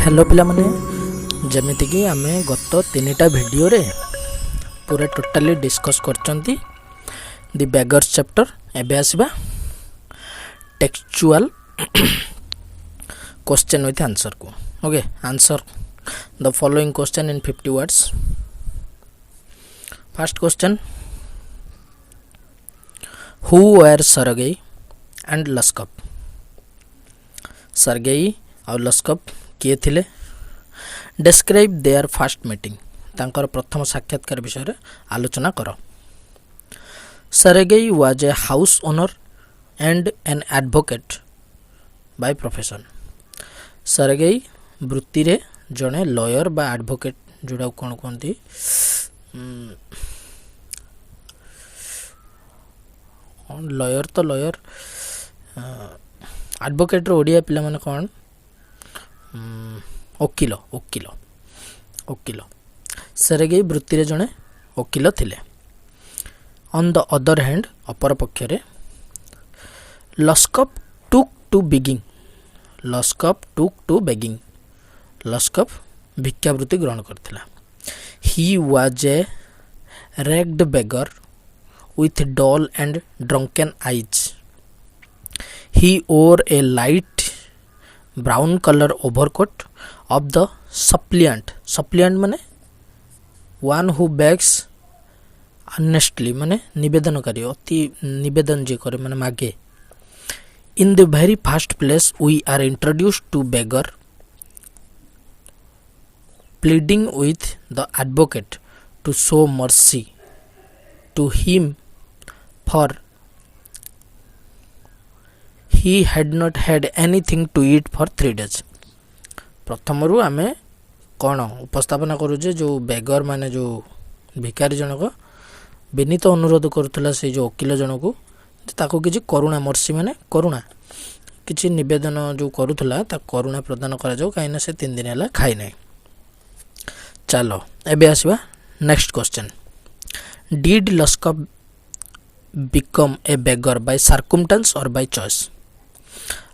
Hello पिला माने जमिति कि आमे गत तीनटा वीडियो रे पूरा टोटाली डिस्कस करचंती द बेगर्स चैप्टर। एबे आसीबा टेक्सचुअल क्वेश्चन विथ आंसर को। Okay, answer the following question in 50 words। First question, who were Sergei and Lushkoff. Sergei और लस्कप किए थिले? डिस्क्राइब देयर फर्स्ट मीटिंग, तांकर प्रथम साक्षात्कार विषय रे आलोचना करो। Sergei was a house owner and an advocate by profession. Sergei वृत्ति रे जड़े लॉयर बा एडवोकेट, जोड़ा कौन कहती लॉयर, तो लॉयर एडवोकेट रो ओडिया पिला माने कौन? वकील वकील वकील। सर्गेई वृत्ति रे जड़े वकील थिले। ऑन द अदर हैंड, अपर पक्ष रे Lushkoff took to begging. Lushkoff took to begging, Lushkoff भिक्षावृत्ति ग्रहण करथिला। He was a ragged beggar with dull and drunken eyes. He wore a light brown color overcoat of the suppliant. Suppliant माने one who begs earnestly, माने निवेदनकारी, अति निवेदन जे करे माने मागे। In the very first place we are introduced to beggar pleading with the advocate to show mercy to him, for he had not had anything to eat for 3 days. प्रथम रु आमे कौन उपस्थापना करूचे, जो बेगर माने जो भिकारी जनक विनीत अनुरोध करुला से जो वकील जनक ताको किछि करुणा, मर्सी माने करुणा, किछि निवेदन जो करुला ता करुणा प्रदान करा जाऊ, काइना से 3 दिन हला खाइ नै। चलो एबे आसीबा next question. Did Lushkoff become a beggar by circumstance or by choice?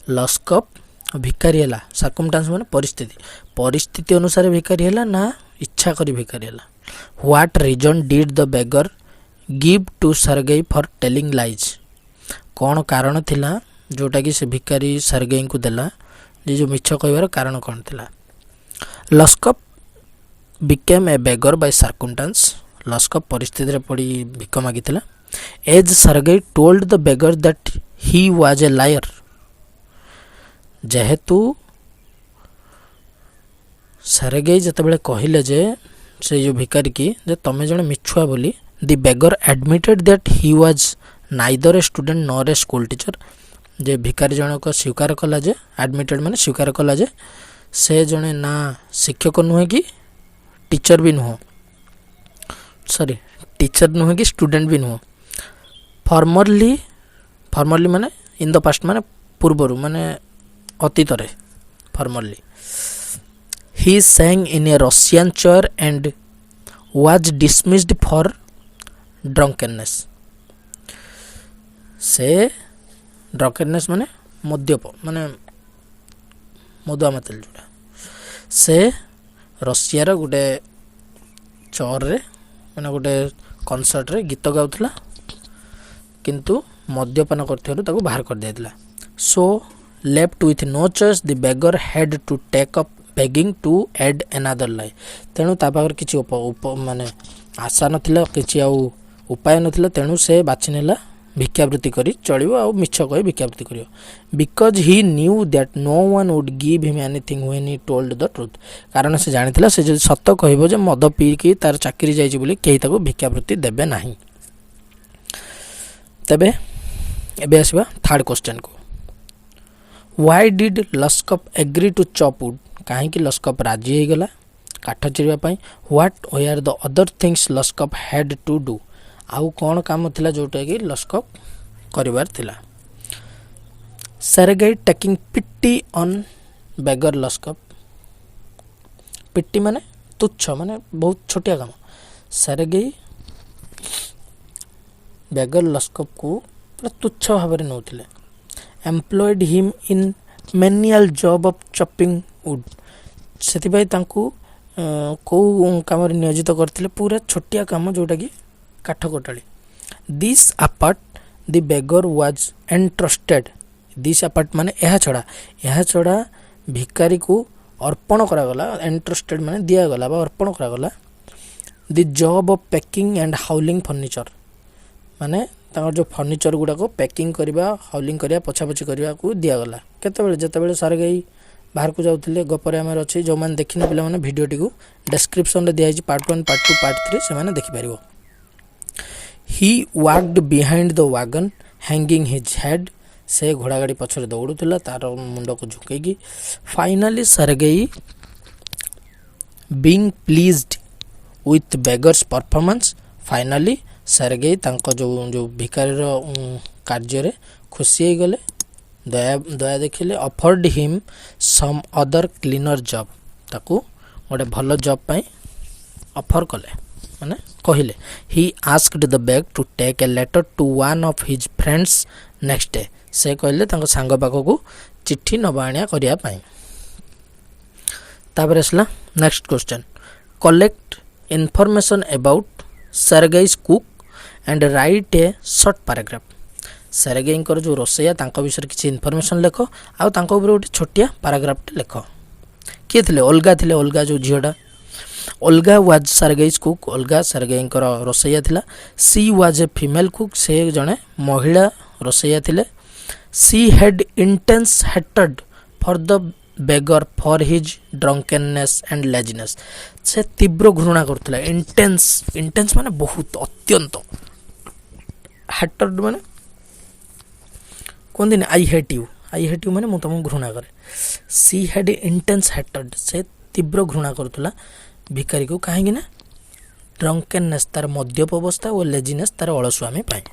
Lushkoff भिकारी हैला, circumstance माने परिस्थिति, परिस्थिति अनुसार भिकारी हैला ना इच्छा करी भिकारी हैला। What reason did the beggar give to Sergei for telling lies? कौन कारण थिला जोटा कि से भिकारी सर्गेई को देला, जे जो मिछ कहबार कारण कौन थिला? लस्कप became a beggar by circumstance, लस्कप परिस्थिति रे पड़ी भिख मागिथिला। As Sergei told the beggar that he was a liar, जेहेतु सर्गेई जतबेले कहिले जे से जो भिकारी की जे तमे जने मिछुआ बोली, the beggar admitted that he was neither a student nor a school teacher। जे भिकारी जनक स्वीकार कला जे, एडमिटेड माने स्वीकार कला जे से जने ना शिक्षक नुहे कि टीचर भी नुह, सॉरी टीचर नुहे कि स्टूडेंट भी नुह। फॉर्मरली, फॉर्मरली माने इन द पास्ट माने पूर्वरु माने अतीत रे formerly. He sang in a Russian church and was dismissed for drunkenness। से drunkenness माने मद्यप माने मदुआ मातल जोड़ा, से रशिया रे गुटे चर रे माने गुटे कॉन्सर्ट रे गीत गाउथला, किंतु मद्यपान करथिबारु ताको बाहर कर दियातिला। So left with no choice the beggar had to take up begging to add another lie. तेणु ता पाखर किछि माने आशा नथिला, किछि आ उपाय नथिला, तेणु से बाछि नेला भिक्षावृत्ति करी चलिबो आ मिछ कहि भिक्षावृत्ति करियो। Because he knew that no one would give him anything when he told the truth, कारण से जानिथिला से जे सत्य कहबो जे मद पी की तार चाकरी जाइछि बोली केही ताको भिक्षावृत्ति देबे नाही। तबे एबे आसीबा थर्ड क्वेश्चन को। Why did Lushkoff agree to chop wood, काहे कि लस्कप राजी हे गला काठ चिरिबा पई। What were the other things Lushkoff had to do, आउ कोन काम थिला जोटा कि लस्कप करिवार थिला। Sergei taking pity on beggar Lushkoff, pity माने तुच्छ माने बहुत छोटिया काम। सर्गेई बेगर लस्कप को तुच्छ भाव में नौथिले। Employed him in manual job of chopping wood, ସେଥିପାଇଁ ତାଙ୍କୁ କେଉଁ କାମରେ ନିୟୋଜିତ କରିଥିଲେ ପୂରା ଛୋଟିଆ କାମ ଯେଉଁଟାକି କାଠ କଟାଳି। This apart the beggar was entrusted. This apart ମାନେ ଏହା ଛଡ଼ା ଭିକାରୀକୁ ଅର୍ପଣ କରାଗଲା। ଏଣ୍ଟ୍ରଷ୍ଟେଡ୍ ମାନେ ଦିଆଗଲା ବା ଅର୍ପଣ କରାଗଲା the job of packing and hauling furniture. ମାନେ ତାଙ୍କର ଯେଉଁ ଫର୍ଣ୍ଣିଚର ଗୁଡ଼ାକ ପ୍ୟାକିଂ କରିବା, ହାଉଲିଂ କରିବା, ପଛାପଛି କରିବାକୁ ଦିଆଗଲା। କେତେବେଳେ? ଯେତେବେଳେ ସାରଗାଈ ବାହାରକୁ ଯାଉଥିଲେ। ଗପରେ ଆମର ଅଛି, ଯେଉଁମାନେ ଦେଖିନ ପିଲାମାନେ ଭିଡ଼ିଓଟିକୁ ଡେସ୍କ୍ରିପସନ୍ରେ ଦିଆହେଇଛି ପାର୍ଟ 1, ପାର୍ଟ 2, ପାର୍ଟ 3 ସେମାନେ ଦେଖିପାରିବ। He walked behind the wagon hanging his head. ସେ ଘୋଡ଼ାଗାଡ଼ି ପଛରେ ଦୌଡ଼ୁଥିଲା ତାର ମୁଣ୍ଡକୁ ଝୁକେଇକି। Finally Sergei being pleased with beggar's performance. Finally Sergei ତାଙ୍କ ଯେଉଁ ଭିକାରୀର କାର୍ଯ୍ୟରେ ଖୁସି ହେଇଗଲେ, ଦୟା ଦେଖିଲେ। Offered him some other cleaner job. ତାକୁ ଗୋଟେ ଭଲ ଜବ୍ ପାଇଁ ଅଫର୍ କଲେ, ମାନେ କହିଲେ। He asked the beg to take a letter to one of his friends next day. ସେ କହିଲେ ତାଙ୍କ ସାଙ୍ଗ ପାଖକୁ ଚିଠି ନେବା ଆଣିବା କରିବା ପାଇଁ। ତାପରେ ଆସିଲା next question. Collect information about Sergei's cook and write a short paragraph. ସାରଗାଇଙ୍କର ଯେଉଁ ରୋଷେଇଆ ତାଙ୍କ ବିଷୟରେ କିଛି ଇନଫର୍ମେସନ୍ ଲେଖ, ଆଉ ତାଙ୍କ ଉପରେ ଗୋଟେ ଛୋଟିଆ ପାରାଗ୍ରାଫଟେ ଲେଖ। କିଏ ଥିଲେ? ଅଲଗା ଥିଲେ। ଅଲଗା ଯେଉଁ ଝିଅଟା, ଅଲଗା ୱାଜ୍ ସାରଗାଇଜ୍ କୁକ୍। ଅଲଗା ସାରଗାଇଙ୍କର ରୋଷେଇଆ ଥିଲା। She was a female cook. ସେ ଜଣେ ମହିଳା ରୋଷେଇଆ ଥିଲେ। She had intense hatred for the beggar for his drunkenness and laziness. ସେ ତୀବ୍ର ଘୃଣା କରୁଥିଲା। ଇଣ୍ଟେନ୍ସ ମାନେ ବହୁତ, ଅତ୍ୟନ୍ତ। ହେଟର୍ଡ ମାନେ କୁହନ୍ତିନି ଆଇ ହେଟ୍ ୟୁ ମାନେ ମୁଁ ତୁମକୁ ଘୃଣା କରେ। She had intense hatred. ସେ ତୀବ୍ର ଘୃଣା କରୁଥିଲା ଭିକାରୀକୁ। କାହିଁକି ନା ଡ୍ରଙ୍କେନନେସ୍ ତାର ମଦ୍ୟପ ଅବସ୍ଥା ଓ ଲେଜିନେସ୍ ତାର ଅଳସୁଆମୀ ପାଇଁ।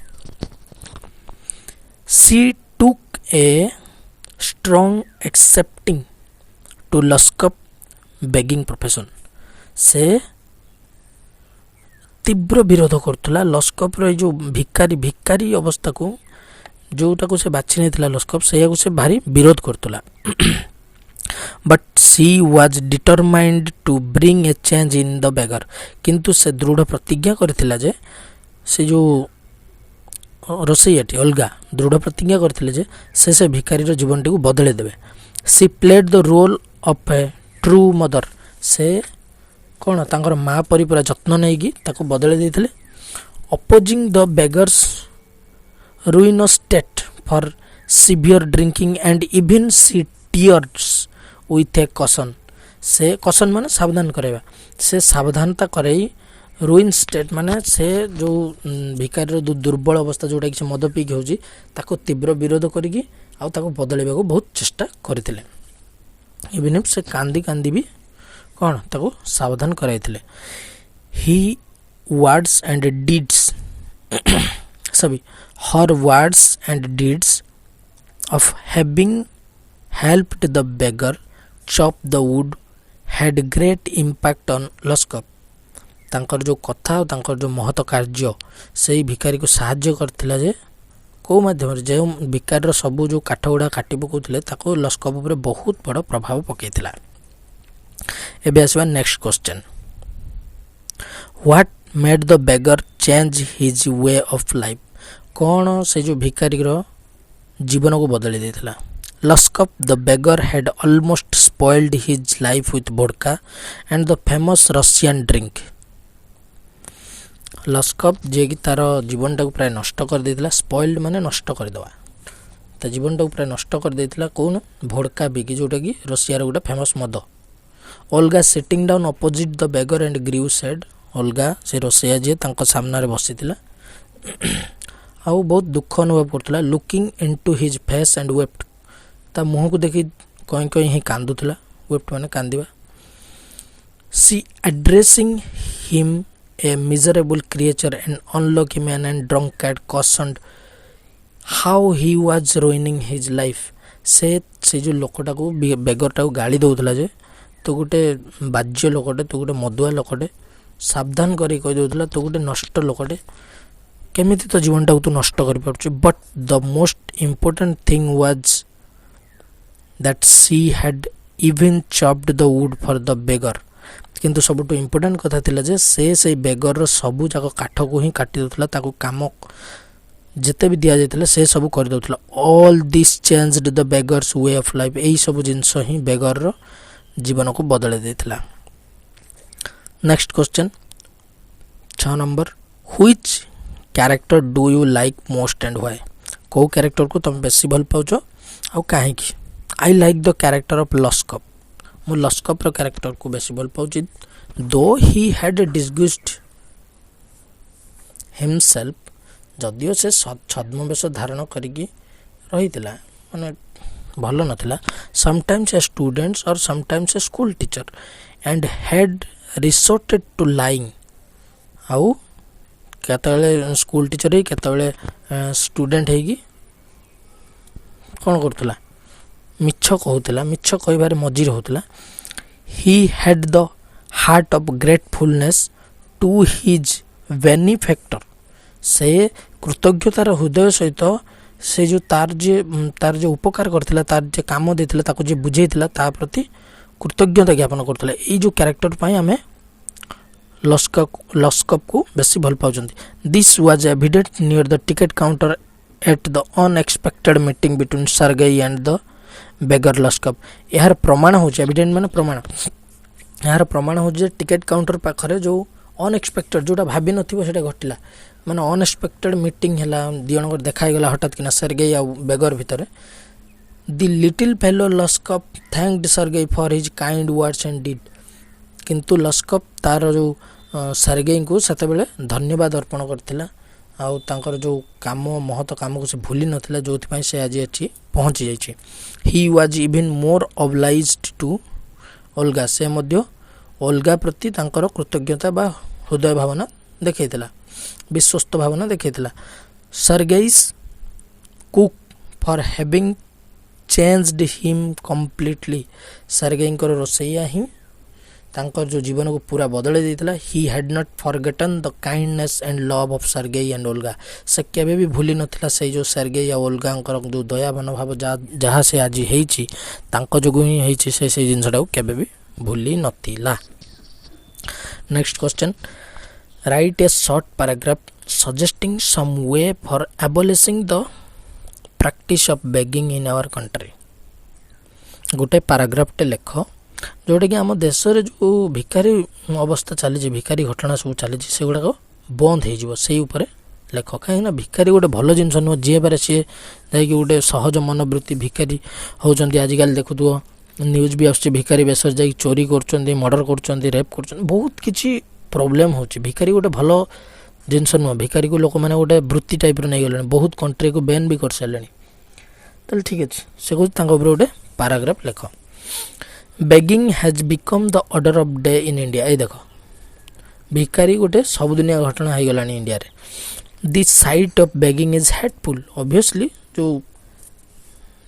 ସି ଟୁକ୍ ଏ ଷ୍ଟ୍ରଙ୍ଗ ଏକ୍ସେପ୍ଟିଂ ଟୁ ଲସ୍କପ୍ ବେଗିଂ ପ୍ରଫେସନ୍। ସେ ତୀବ୍ର ବିରୋଧ କରୁଥିଲା ଲସ୍କପ୍ର ଏଇ ଯେଉଁ ଭିକାରୀ ଅବସ୍ଥାକୁ, ଯେଉଁଟାକୁ ସେ ବାଛି ନେଇଥିଲା ଲସ୍କପ୍, ସେଇଆକୁ ସେ ଭାରି ବିରୋଧ କରୁଥିଲା। But she was determined to bring a change in the beggar. କିନ୍ତୁ ସେ ଦୃଢ଼ ପ୍ରତିଜ୍ଞା କରିଥିଲା ଯେ, ସେ ଯେଉଁ ରୋଷେଇଆଟି ଅଲଗା ଦୃଢ଼ ପ୍ରତିଜ୍ଞା କରିଥିଲେ ଯେ ସେ ଭିକାରୀର ଜୀବନଟିକୁ ବଦଳେଇ ଦେବେ। She played the role of a true mother. ସେ କ'ଣ ତାଙ୍କର ମା ପରି ପୁରା ଯତ୍ନ ନେଇକି ତାକୁ ବଦଳେଇ ଦେଇଥିଲେ। ଅପୋଜିଂ ଦ ବେଗର୍ସ ruinous state for severe drinking and even she tears with a caution। ସେ caution ମାନେ ସାବଧାନ କରାଇବା। ସେ ସାବଧାନତା କରାଇ ruin state ମାନେ ସେ ଯେଉଁ ଭିକାରୀର ଦୁର୍ବଳ ଅବସ୍ଥା ଯେଉଁଟାକି ସେ ମଦ ପିଇକି ହେଉଛି ତାକୁ ତୀବ୍ର ବିରୋଧ କରିକି ଆଉ ତାକୁ ବଦଳାଇବାକୁ ବହୁତ ଚେଷ୍ଟା କରିଥିଲେ। ଇଭିନ୍ ଇଫ୍ ସେ କାନ୍ଦି ବି କ'ଣ ତାକୁ ସାବଧାନ କରାଇଥିଲେ। Her words and deeds her words and deeds of having helped the beggar chop the wood had great impact on Luskop। ତାଙ୍କର ଯେଉଁ କଥା ଆଉ ତାଙ୍କର ଯେଉଁ ମହତ କାର୍ଯ୍ୟ ସେଇ ଭିକାରୀକୁ ସାହାଯ୍ୟ କରିଥିଲା ଯେ କେଉଁ ମାଧ୍ୟମରେ, ଯେଉଁ ଭିକାରୀର ସବୁ ଯେଉଁ କାଠ ଗୁଡ଼ା କାଟି ପକାଉଥିଲେ ତାକୁ ଲସ୍କପ୍ ଉପରେ ବହୁତ ବଡ଼ ପ୍ରଭାବ ପକାଇଥିଲା। ଏବେ ଆସିବା next question. What made the beggar change his way of life. କ'ଣ ସେ ଯେଉଁ ଭିକାରୀର ଜୀବନକୁ ବଦଳାଇ ଦେଇଥିଲା। Lushkoff the beggar had almost spoiled his life with vodka and the famous Russian drink. ଲସ୍କପ୍ ଯିଏକି ତାର ଜୀବନଟାକୁ ପ୍ରାୟ ନଷ୍ଟ କରିଦେଇଥିଲା। ସ୍ପଏଲ୍ଡ ମାନେ ନଷ୍ଟ କରିଦେବା। ତା ଜୀବନଟାକୁ ପ୍ରାୟ ନଷ୍ଟ କରିଦେଇଥିଲା କେଉଁ ନା ଭୋଡ଼କା ବିକି, ଯେଉଁଟାକି ରଷିଆର ଗୋଟେ ଫେମସ୍ ମଦ। Olga sitting down opposite the beggar and grieved. Olga ସେ ରୋଷେଇଆ ଯିଏ ତାଙ୍କ ସାମ୍ନାରେ ବସିଥିଲା ଆଉ ବହୁତ ଦୁଃଖ ଅନୁଭବ କରୁଥିଲା। Looking into his face and wept. ତା ମୁହଁକୁ ଦେଖି କଇଁ ହିଁ କାନ୍ଦୁଥିଲା। ୱେପ୍ଟ ମାନେ କାନ୍ଦିବା। She addressing him a miserable creature and unlucky man and drunkard cursed how he was ruining his life. ସେ ଯେଉଁ ଲୋକଟାକୁ ବେଗରଟାକୁ ଗାଳି ଦେଉଥିଲା ଯେ ତୁ ଗୋଟେ ବାଜ୍ୟ ଲୋକଟେ, ତୁ ଗୋଟେ ମଦୁଆ ଲୋକଟେ, ସାବଧାନ କରି କହିଦେଉଥିଲା ତୁ ଗୋଟେ ନଷ୍ଟ ଲୋକଟେ, କେମିତି ତ ଜୀବନଟାକୁ ତୁ ନଷ୍ଟ କରିପାରୁଛୁ। But the most important thing was that C had even chopped the wood for the beggar। କିନ୍ତୁ ସବୁଠୁ ଇମ୍ପୋର୍ଟାଣ୍ଟ କଥା ଥିଲା ଯେ ସେ ସେଇ ବେଗରର ସବୁ ଯାକ କାଠକୁ ହିଁ କାଟି ଦେଉଥିଲା, ତାକୁ କାମ ଯେତେ ବି ଦିଆଯାଇଥିଲା ସେ ସବୁ କରିଦେଉଥିଲା। All this changed the beggar's way of life. ଏଇ ସବୁ ଜିନିଷ ହିଁ ବେଗରର ଜୀବନକୁ ବଦଳାଇ ଦେଇଥିଲା। Next question 6 number, which character do you like most and why? କେଉଁ କ୍ୟାରେକ୍ଟରକୁ ତୁମେ ବେଶୀ ଭଲ ପାଉଛ ଆଉ କାହିଁକି? I like the character of Lushkoff. ମୁଁ ଲସ୍କପ୍ର କ୍ୟାରେକ୍ଟରକୁ ବେଶୀ ଭଲ ପାଉଛି। ଦୋ ହି ହ୍ୟାଡ୍ ଡିସଗୁଇସ୍ଡ ହିମସେଲ୍ଫ, ଯଦିଓ ସେ ଛଦ୍ମବେଶ ଧାରଣ କରିକି ରହିଥିଲା, ମାନେ ଭଲ ନଥିଲା। Sometimes a students or sometimes a school teacher and had resorted to lying. ଆଉ କେତେବେଳେ ସ୍କୁଲ ଟିଚର ହେଇକି କେତେବେଳେ ଷ୍ଟୁଡେଣ୍ଟ ହେଇକି କ'ଣ କରୁଥିଲା? ମିଛ କହୁଥିଲା, ମିଛ କହିବାରେ ମଜି ରହୁଥିଲା। He had the heart of gratefulness to his benefactor. ସେ କୃତଜ୍ଞତାର ହୃଦୟ ସହିତ ସେ ଯେଉଁ ତାର ଯେଉଁ ଉପକାର କରିଥିଲା, ତାର ଯେ କାମ ଦେଇଥିଲା, ତାକୁ ଯିଏ ବୁଝେଇଥିଲା ତା ପ୍ରତି କୃତଜ୍ଞତା ଜ୍ଞାପନ କରୁଥିଲା। ଏଇ ଯେଉଁ କ୍ୟାରେକ୍ଟର ପାଇଁ ଆମେ ଲସ୍କପ୍କୁ ବେଶୀ ଭଲ ପାଉଛନ୍ତି। This was evident near the ticket counter at the unexpected meeting between Sergei and the beggar Lushkoff. ଏହାର ପ୍ରମାଣ ହେଉଛି, ଏଭିଡେଣ୍ଟ ମାନେ ପ୍ରମାଣ, ଏହାର ପ୍ରମାଣ ହେଉଛି ଯେ ଟିକେଟ୍ କାଉଣ୍ଟର ପାଖରେ ଯେଉଁ ଅନଏକ୍ସପେକ୍ଟେଡ୍, ଯେଉଁଟା ଭାବିନଥିବ ସେଇଟା ଘଟିଲା, ମାନେ ଅନଏକ୍ସପେକ୍ଟେଡ୍ ମିଟିଂ ହେଲା, ଦୁଇ ଜଣଙ୍କର ଦେଖା ହେଇଗଲା ହଠାତ୍ କିନା ସାର୍ଗେଇ ଆଉ ବେଗର ଭିତରେ। The little fellow Lushkoff thanked Sergei for his kind words and deed. କିନ୍ତୁ ଲସ୍କପ୍ ତାର ଯେଉଁ ସାର୍ଗେଇଙ୍କୁ ସେତେବେଳେ ଧନ୍ୟବାଦ ଅର୍ପଣ କରିଥିଲା, ଆଉ ତାଙ୍କର ଯେଉଁ କାମ, ମହତ କାମକୁ ସେ ଭୁଲି ନଥିଲା, ଯେଉଁଥିପାଇଁ ସେ ଆଜି ଏଠି ପହଞ୍ଚି ଯାଇଛି। He was even more obliged to Olga. ସେ ମଧ୍ୟ ଅଲଗା ପ୍ରତି ତାଙ୍କର କୃତଜ୍ଞତା ବା ହୃଦୟ ଭାବନା ଦେଖାଇଥିଲା, ବିଶ୍ୱସ୍ତ ଭାବନା ଦେଖାଇଥିଲା। Sergei's cook for having changed him completely. ସାର୍ଗେଇଙ୍କର ରୋଷେଇଆ ହିଁ ତାଙ୍କର ଯେଉଁ ଜୀବନକୁ ପୁରା ବଦଳାଇ ଦେଇଥିଲା। He had not forgotten the kindness and love of Sergei and Olga. ସେ କେବେ ବି ଭୁଲି ନଥିଲା ସେଇ ଯେଉଁ ସାର୍ଗେଇ ଆଉ ଓଲଗାଙ୍କର ଯେଉଁ ଦୟା ମନୋଭାବ, ଯାହା ସେ ଆଜି ହେଇଛି ତାଙ୍କ ଯୋଗୁଁ ହିଁ ହେଇଛି, ସେ ସେଇ ଜିନିଷଟାକୁ କେବେ ବି ଭୁଲି ନଥିଲା। Next question, write a short paragraph suggesting some way for abolishing the practice of begging in our country. ଗୋଟେ ପାରାଗ୍ରାଫଟେ ଲେଖ ଯେଉଁଟାକି ଆମ ଦେଶରେ ଯେଉଁ ଭିକାରୀ ଅବସ୍ଥା ଚାଲିଛି, ଭିକାରୀ ଘଟଣା ସବୁ ଚାଲିଛି, ସେଗୁଡ଼ାକ ବନ୍ଦ ହେଇଯିବ, ସେଇ ଉପରେ ଲେଖ। କାହିଁକିନା ଭିକାରୀ ଗୋଟେ ଭଲ ଜିନିଷ ନୁହଁ। ଯିଏ ପାରେ ସିଏ ଯାଇକି ଗୋଟେ ସହଜ ମନୋବୃତ୍ତି ଭିକାରୀ ହେଉଛନ୍ତି। ଆଜିକାଲି ଦେଖୁଥିବ ନ୍ୟୁଜ୍ ବି ଆସୁଛି, ଭିକାରୀ ବେଶରେ ଯାଇକି ଚୋରି କରୁଛନ୍ତି, ମର୍ଡ଼ର କରୁଛନ୍ତି, ରେପ୍ କରୁଛନ୍ତି, ବହୁତ କିଛି ପ୍ରୋବ୍ଲେମ୍ ହେଉଛି। ଭିକାରୀ ଗୋଟେ ଭଲ ଜିନିଷ ନୁହଁ। ଭିକାରୀକୁ ଲୋକମାନେ ଗୋଟେ ବୃତ୍ତି ଟାଇପ୍ର ନେଇଗଲେଣି, ବହୁତ କଣ୍ଟ୍ରିକୁ ବ୍ୟାନ୍ ବି କରିସାରିଲେଣି। ତାହେଲେ ଠିକ୍ ଅଛି, ସେ କହୁଛି ତାଙ୍କ ଉପରେ ଗୋଟେ ପାରାଗ୍ରାଫ ଲେଖ। Begging has become the order of day in India. ଏଇ ଦେଖ, ଭିକାରୀ ଗୋଟେ ସବୁଦିନିଆ ଘଟଣା ହେଇଗଲାଣି ଇଣ୍ଡିଆରେ। The sight of begging is hateful. Obviously ଯେଉଁ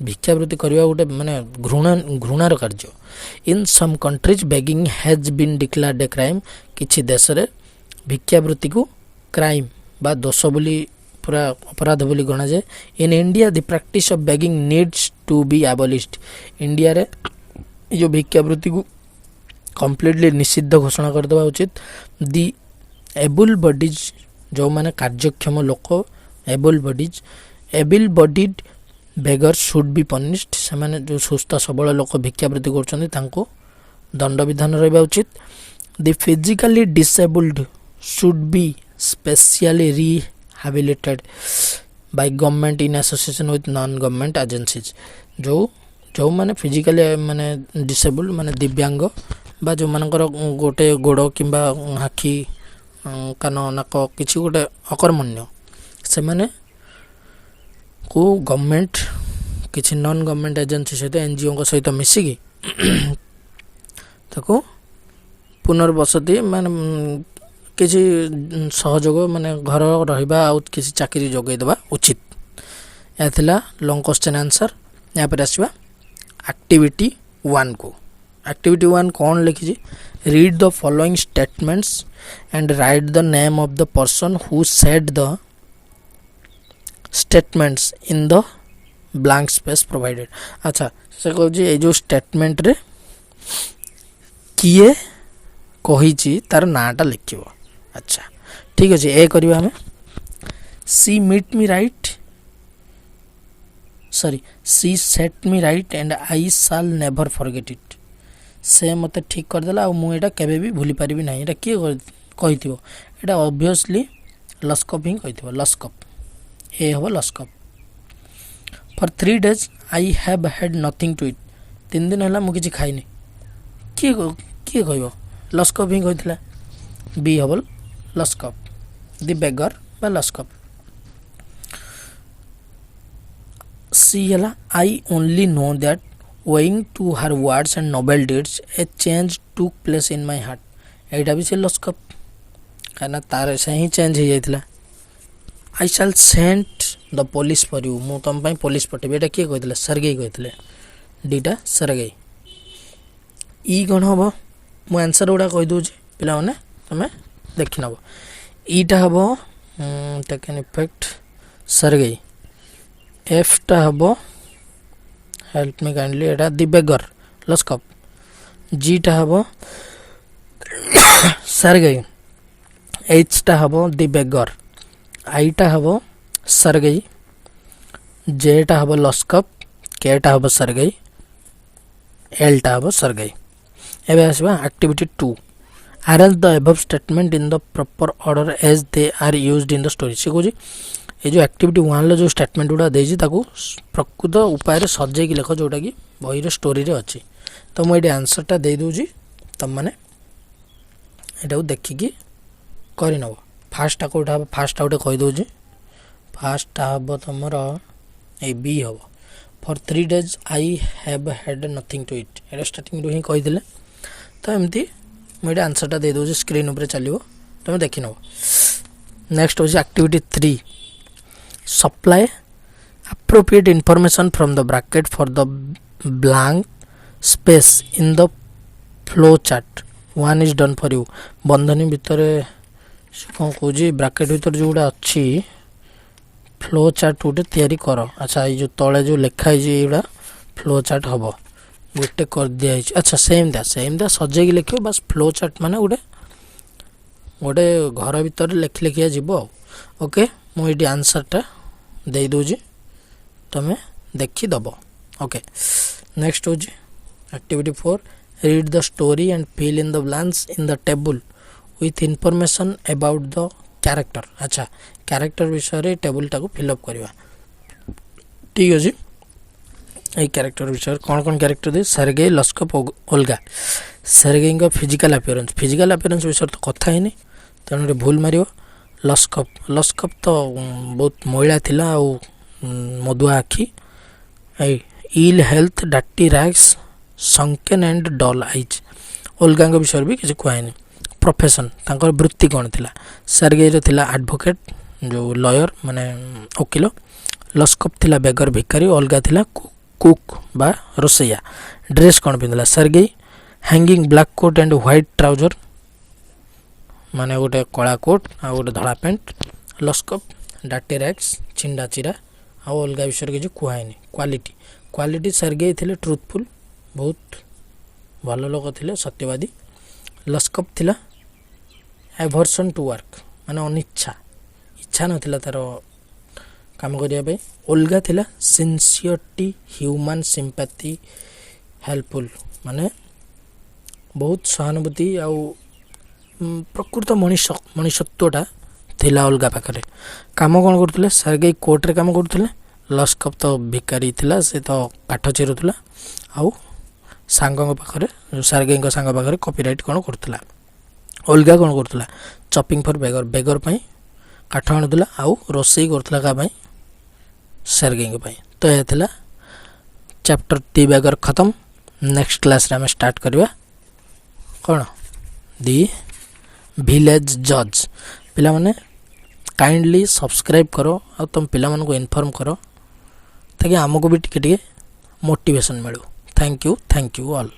ଭିକ୍ଷାବୃତ୍ତି କରିବା ଗୋଟେ ମାନେ ଘୃଣାର କାର୍ଯ୍ୟ। In some countries begging has been declared a crime. କିଛି ଦେଶରେ ଭିକ୍ଷାବୃତ୍ତିକୁ କ୍ରାଇମ୍ ବା ଦୋଷ ବୋଲି, ପୁରା ଅପରାଧ ବୋଲି ଗଣାଯାଏ। In India the practice of begging needs to be abolished. ଇଣ୍ଡିଆରେ ଏ ଯେଉଁ ଭିକ୍ଷାବୃତ୍ତିକୁ କମ୍ପ୍ଲିଟଲି ନିଷିଦ୍ଧ ଘୋଷଣା କରିଦେବା ଉଚିତ। ଦି ଏବୁଲ୍ ବଡିଜ୍, ଯେଉଁମାନେ କାର୍ଯ୍ୟକ୍ଷମ ଲୋକ, ଏବୁଲ୍ ବଡିଡ୍ ବେଗର୍ ସୁଡ୍ ବି ପନିଶ୍ଡ। ସେମାନେ ଯେଉଁ ସୁସ୍ଥ ସବଳ ଲୋକ ଭିକ୍ଷାବୃତ୍ତି କରୁଛନ୍ତି ତାଙ୍କୁ ଦଣ୍ଡବିଧାନ ରହିବା ଉଚିତ। The physically disabled should be specially rehabilitated by government in association with non government agencies. ଯେଉଁମାନେ ଫିଜିକାଲି ମାନେ ଡିସେବୁଲ୍ଡ, ମାନେ ଦିବ୍ୟାଙ୍ଗ ବା ଯେଉଁମାନଙ୍କର ଗୋଟେ ଗୋଡ଼ କିମ୍ବା ଆଖି, କାନ, ନାକ କିଛି ଗୋଟେ ଅକର୍ମଣ୍ୟ, ସେମାନେ କୁ ଗଭର୍ଣ୍ଣମେଣ୍ଟ କିଛି ନନ୍ ଗଭର୍ଣ୍ଣମେଣ୍ଟ ଏଜେନ୍ସି ସହିତ, NGOଙ୍କ ସହିତ ମିଶିକି ତାକୁ ପୁନର୍ବସତି, ମାନେ କିଛି ସହଯୋଗ, ମାନେ ଘର ରହିବା ଆଉ କିଛି ଚାକିରି ଯୋଗାଇ ଦେବା ଉଚିତ। ଏହା ଥିଲା ଲଙ୍ଗ କ୍ୱେଶ୍ଚନ୍ ଆନ୍ସର୍। ଏହାପରେ ଆସିବା ଆକ୍ଟିଭିଟି 1କୁ। ଆକ୍ଟିଭିଟି 1 କ'ଣ ଲେଖିଛି? Read the following statements and write the name of the person who said the statements in the blank space provided. ଆଚ୍ଛା, ସେ କହୁଛି ଏଇ ଯେଉଁ ଷ୍ଟେଟମେଣ୍ଟରେ किए कही तार नाटा लिख। अच्छा ठीक अच्छे ए करवा आम she met me right sorry she set me right and I shall never forget it. से मत ठीक करदेला और मुझे केबे भी भूली पारिबी नहीं। एटा किए कही एटा ऑब्वियसली लस्कप ही कही लस्कप ए हम Lushkoff. For 3 days I have had nothing to it. 3 दिन है मुझे खाइनी किए किए कह लस्कप ही कही बी हम लस्कप द बेगर बा लस्कप। सी है I only know that owing to her words and noble deeds a change took place in my heart। एटा भी से लस्कप कहना तार से ही चेंज हो जाइतिला। I shall send the police for you मु तुम पई पुलिस पठेबी। एटा किए कहितले सरगेई कहितले डीटा सरगेई। ई कोन हबो मु आंसर उडा कहि दोछि पिला माने तमे देखि नबो। ईटा हबो टेकन इफेक्ट सरगेई। एफ टा हबो help me kindly Etah the beggar लस्कप। जी टा हबो सरगेई। एच टा हबो द बेगर। आई टा हबो सरगेई। जे टा हबो लस्कप। के टा हबो सरगेई। एल टा हबो सरगेई। एबे आसबा activity 2 arrange the above statement in the proper order as they are used in the story. से कहूँ ये जो एक्टिविटी 1 जो स्टेटमेंट गुड़ा देजी ताकू प्रकृत उपाय सजे लिख जोटा कि बही स्टोरी रे अच्छी। तो मुझे आंसरटा दे दूँगी तुम मैंने यहाँ देखिकी कर नब। फास्टा कौटा हम फास्टा गोटे कहीदे फास्टा हम तुम ए बी हम। For 3 days I have had nothing to eat ये स्टार्टिंग ही कही। तो एमती मुझे आंसरटा दे दूँगी स्क्रीन उपर चलो तुम देखि नब। नेक्स्ट हूँ activity 3 supply appropriate information from the bracket for the blank space in the flow chart। 1 is done for you। बंधनी भितर कौन कौजी ब्राकेट भितर जो गुड़ा अच्छी फ्लो चार्ट गोटे तैयारी कर। अच्छा ये जो तले जो लिखाई ये फ्लो चार्ट हम गोटे कर दिखाई। अच्छा सेम दा सजे लिख बस फ्लो चार्ट माने गोटे गोटे घर भितर लिखि लिखिया जीव। ओके मुझे आंसरटा दे दूँगी तुम्हें देखीदब। ओके नेक्स्ट हूँ activity 4 read the story and fill in the blanks in the table with information about the character. अच्छा कैरेक्टर विषय टेबल टाको फिलअप करवा। ठीक अच्छे ये कैरेक्टर विषय कौन कौन कैरेक्टर दे सरगेई लस्कप ओल्गा। सरगेई का फिजिकल अपीयरेंस विषय तो कथा ही नहीं तेणु भूल मार। लस्कप तो बहुत महिला थिला मधुआ आखि इल हेल्थ डाटी rags sunken and dull eyes. Olga विषय भी किसी कहनी। प्रोफेशन तांकर वृत्ति कौन थिला सरगेई थिला एडवोकेट जो लॉयर माने वकील। लस्कप थिला बेगर भिकारी। ओल्गा थिला कुक बा रोसैया। ड्रेस कौन पिंधला Sergei hanging black coat and white trouser माने गोटे कला कोट आ गोटे धड़ा पैंट। लस्कप डाटे रैक्स छिंडा चिरा आ अलगा विषय किसी कहनी। क्वालिटी सरगेई थे ट्रुथफुल बहुत भल लोक थे सत्यवादी। लस्कप थिला एभर्सन टू वर्क माने अनिच्छा इच्छा नथिला तार काम करने। ओल्गा थिला सिंसियरिटी ह्यूमन सिंपैथी हेल्पफुल माने बहुत सहानुभूति आ प्रकृत मनुष्यत्वटा थिला ओल्गा पाखरे। काम कौन करते सरगेई कोर्टे काम करते। लस्कप तो भिकारी थिला से तो काठ चिरुला आउ सांग पाखे सरगेई सांग पाखे कॉपीराइट कौन करता। ओल्गा कौन करता चॉपिंग फॉर बेगर पाई काठ आणुला आउ रोसई करता क्या सरगेई पाई। तो यह थिला चैप्टर दी बेगर खत्म। नेक्स्ट क्लास रे हमें स्टार्ट करवा कौन दी विलेज जज। पिला माने काइंडली सब्सक्राइब करो और तुम पिला मन को इन्फॉर्म करो ताकि आमको भी टिके मोटिवेशन मिलू। Thank you all.